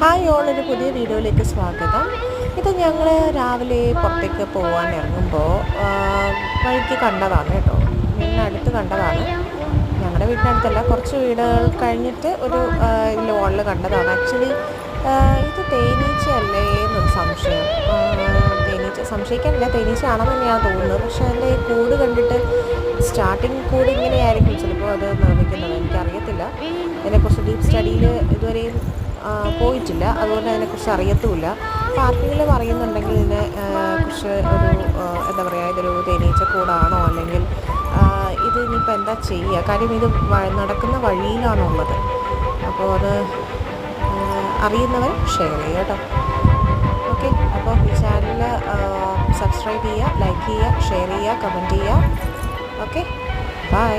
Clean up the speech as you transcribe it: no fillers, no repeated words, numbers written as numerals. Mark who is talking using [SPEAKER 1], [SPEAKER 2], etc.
[SPEAKER 1] Hi all, ഒരു പുതിയ വീഡിയോയിലേക്ക് സ്വാഗതം. ഇത് ഞങ്ങൾ രാവിലെ പുറത്തേക്ക് പോകാൻ ഇറങ്ങുമ്പോൾ വഴിക്ക് കണ്ടതാണ് കേട്ടോ. വീടിനടുത്ത് കണ്ടതാണ്. ഞങ്ങളുടെ വീടിനടുത്തല്ല, കുറച്ച് വീടുകൾ കഴിഞ്ഞിട്ട് ഒരു ലോണിൽ കണ്ടതാണ്. ആക്ച്വലി ഇത് തേനീച്ചയല്ലേ എന്നൊരു സംശയം. സംശയിക്കാനില്ല, തേനീച്ചയാണെന്ന് തന്നെയാണ് തോന്നുന്നത്. പക്ഷേ അതിൻ്റെ കൂട് കണ്ടിട്ട് സ്റ്റാർട്ടിങ് കൂട് ഇങ്ങനെയായിരിക്കും ചിലപ്പോൾ അത് നിർമ്മിക്കുന്നത്. എനിക്കറിയത്തില്ല, അതിനെക്കുറിച്ച് ഡീപ്പ് സ്റ്റഡിയിൽ ഇതുവരെയും പോയിട്ടില്ല, അതുകൊണ്ട് അതിനെക്കുറിച്ച് അറിയത്തുമില്ല. അപ്പോൾ ആർക്കെങ്കിലും അറിയുന്നുണ്ടെങ്കിൽ ഇതിനെ കുറിച്ച് ഒരു എന്താ പറയുക, ഇതൊരു തേനീച്ചക്കൂടാണോ അല്ലെങ്കിൽ ഇത് ഇനിയിപ്പോൾ എന്താ ചെയ്യുക? കാര്യം ഇത് നടക്കുന്ന വഴിയിലാണുള്ളത്. അപ്പോൾ അത് അറിയുന്നവർ ഷെയർ ചെയ്യുക കേട്ടോ. ഓക്കെ, അപ്പോൾ ഈ ചാനൽ സബ്സ്ക്രൈബ് ചെയ്യുക, ലൈക്ക് ചെയ്യുക, ഷെയർ ചെയ്യുക, കമൻറ്റ് ചെയ്യുക. Okay, by.